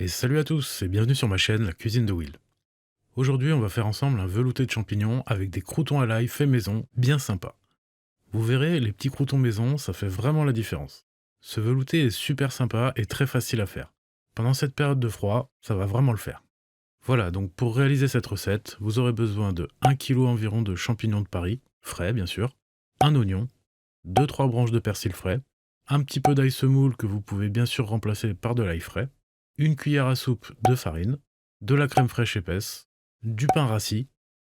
Et salut à tous et bienvenue sur ma chaîne La Cuisine de Will. Aujourd'hui on va faire ensemble un velouté de champignons avec des croûtons à l'ail fait maison, bien sympa. Vous verrez, les petits croûtons maison, ça fait vraiment la différence. Ce velouté est super sympa et très facile à faire. Pendant cette période de froid, ça va vraiment le faire. Voilà, donc pour réaliser cette recette, vous aurez besoin de 1 kg environ de champignons de Paris, frais bien sûr, un oignon, 2-3 branches de persil frais, un petit peu d'ail semoule que vous pouvez bien sûr remplacer par de l'ail frais, une cuillère à soupe de farine, de la crème fraîche épaisse, du pain rassis.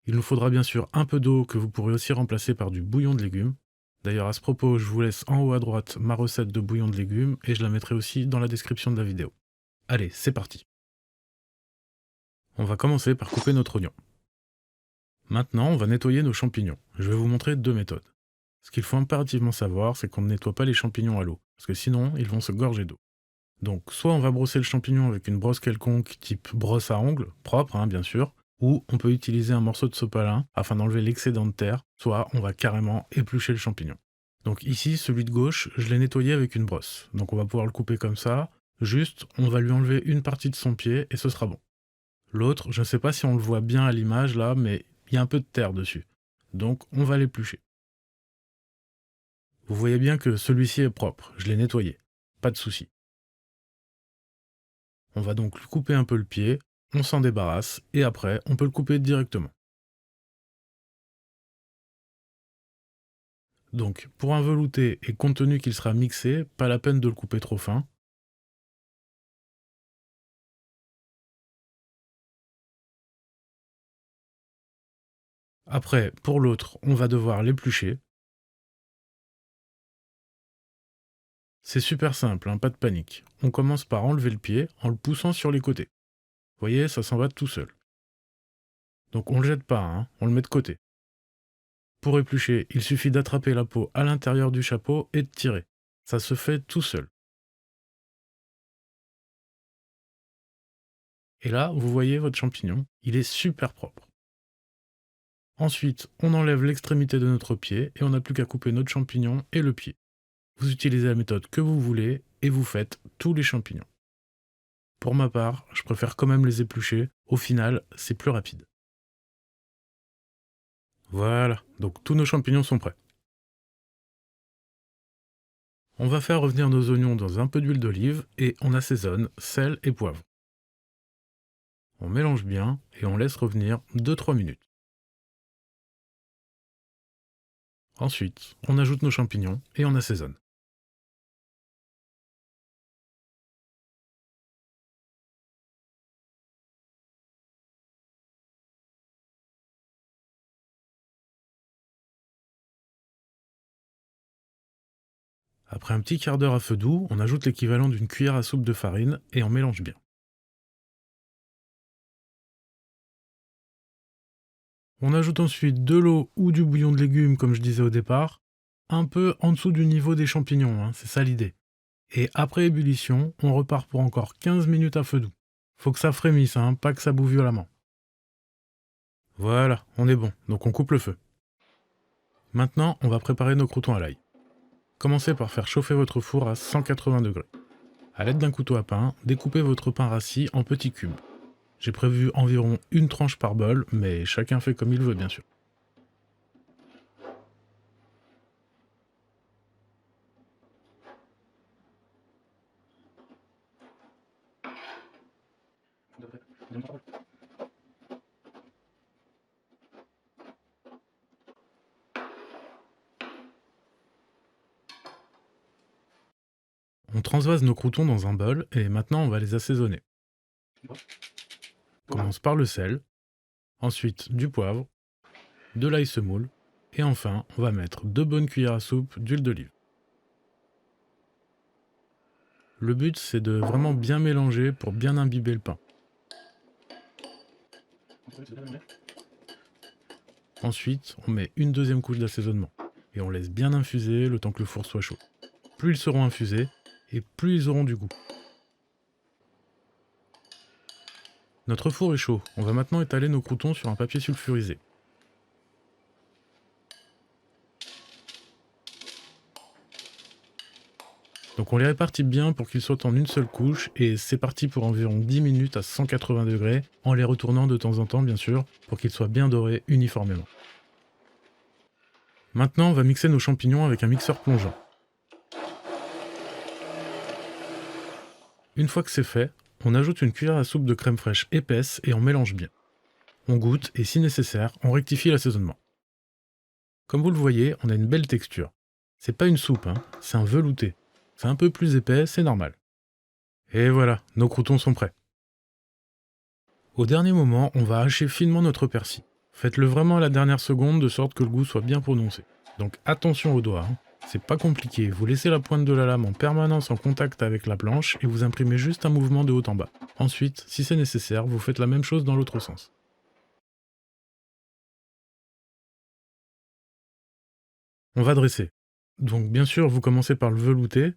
Il nous faudra bien sûr un peu d'eau que vous pourrez aussi remplacer par du bouillon de légumes. D'ailleurs à ce propos, je vous laisse en haut à droite ma recette de bouillon de légumes et je la mettrai aussi dans la description de la vidéo. Allez, c'est parti. On va commencer par couper notre oignon. Maintenant, on va nettoyer nos champignons. Je vais vous montrer deux méthodes. Ce qu'il faut impérativement savoir, c'est qu'on ne nettoie pas les champignons à l'eau, parce que sinon, ils vont se gorger d'eau. Donc, soit on va brosser le champignon avec une brosse quelconque, type brosse à ongles, propre, bien sûr, ou on peut utiliser un morceau de sopalin afin d'enlever l'excédent de terre, soit on va carrément éplucher le champignon. Donc ici, celui de gauche, je l'ai nettoyé avec une brosse. Donc on va pouvoir le couper comme ça, juste, on va lui enlever une partie de son pied et ce sera bon. L'autre, je ne sais pas si on le voit bien à l'image là, mais il y a un peu de terre dessus. Donc on va l'éplucher. Vous voyez bien que celui-ci est propre, je l'ai nettoyé. Pas de souci. On va donc lui couper un peu le pied, on s'en débarrasse, et après, on peut le couper directement. Donc, pour un velouté, et compte tenu qu'il sera mixé, pas la peine de le couper trop fin. Après, pour l'autre, on va devoir l'éplucher. C'est super simple, pas de panique. On commence par enlever le pied en le poussant sur les côtés. Vous voyez, ça s'en va tout seul. Donc on le jette pas, on le met de côté. Pour éplucher, il suffit d'attraper la peau à l'intérieur du chapeau et de tirer. Ça se fait tout seul. Et là, vous voyez votre champignon, il est super propre. Ensuite, on enlève l'extrémité de notre pied et on n'a plus qu'à couper notre champignon et le pied. Vous utilisez la méthode que vous voulez et vous faites tous les champignons. Pour ma part, je préfère quand même les éplucher, au final, c'est plus rapide. Voilà, donc tous nos champignons sont prêts. On va faire revenir nos oignons dans un peu d'huile d'olive et on assaisonne sel et poivre. On mélange bien et on laisse revenir 2-3 minutes. Ensuite, on ajoute nos champignons et on assaisonne. Après un petit quart d'heure à feu doux, on ajoute l'équivalent d'une cuillère à soupe de farine et on mélange bien. On ajoute ensuite de l'eau ou du bouillon de légumes comme je disais au départ, un peu en dessous du niveau des champignons, c'est ça l'idée. Et après ébullition, on repart pour encore 15 minutes à feu doux. Faut que ça frémisse, pas que ça boue violemment. Voilà, on est bon, donc on coupe le feu. Maintenant, on va préparer nos croûtons à l'ail. Commencez par faire chauffer votre four à 180 degrés. A l'aide d'un couteau à pain, découpez votre pain rassis en petits cubes. J'ai prévu environ une tranche par bol, mais chacun fait comme il veut bien sûr. On transvase nos croûtons dans un bol et maintenant on va les assaisonner. On commence par le sel, ensuite du poivre, de l'ail semoule, et enfin on va mettre 2 bonnes cuillères à soupe d'huile d'olive. Le but c'est de vraiment bien mélanger pour bien imbiber le pain. Ensuite, on met une deuxième couche d'assaisonnement et on laisse bien infuser le temps que le four soit chaud. Plus ils seront infusés, et plus ils auront du goût. Notre four est chaud, on va maintenant étaler nos croûtons sur un papier sulfurisé. Donc Donc on les répartit bien pour qu'ils sautent en une seule couche et c'est parti pour environ 10 minutes à 180 degrés, en les retournant de temps en temps bien sûr, pour qu'ils soient bien dorés uniformément. Maintenant on va mixer nos champignons avec un mixeur plongeant. Une fois que c'est fait, on ajoute une cuillère à soupe de crème fraîche épaisse et on mélange bien. On goûte et si nécessaire, on rectifie l'assaisonnement. Comme vous le voyez, on a une belle texture. C'est pas une soupe, c'est un velouté. C'est un peu plus épais, c'est normal. Et voilà, nos croûtons sont prêts. Au dernier moment, on va hacher finement notre persil. Faites-le vraiment à la dernière seconde de sorte que le goût soit bien prononcé. Donc attention aux doigts, c'est pas compliqué, vous laissez la pointe de la lame en permanence en contact avec la planche et vous imprimez juste un mouvement de haut en bas. Ensuite, si c'est nécessaire, vous faites la même chose dans l'autre sens. On va dresser. Donc bien sûr, vous commencez par le velouter,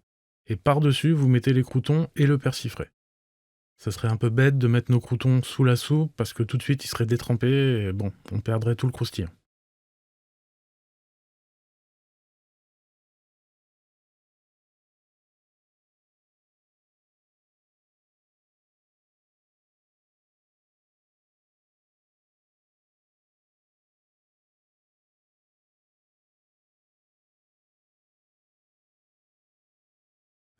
et par-dessus, vous mettez les croûtons et le persil frais. Ça serait un peu bête de mettre nos croûtons sous la soupe, parce que tout de suite, ils seraient détrempés, et bon, on perdrait tout le croustillant.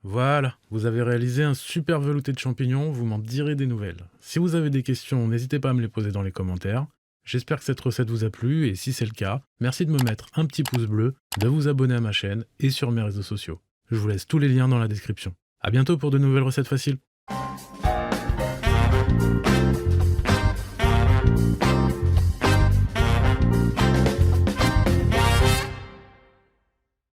Voilà, vous avez réalisé un super velouté de champignons, vous m'en direz des nouvelles. Si vous avez des questions, n'hésitez pas à me les poser dans les commentaires. J'espère que cette recette vous a plu, et si c'est le cas, merci de me mettre un petit pouce bleu, de vous abonner à ma chaîne et sur mes réseaux sociaux. Je vous laisse tous les liens dans la description. A bientôt pour de nouvelles recettes faciles.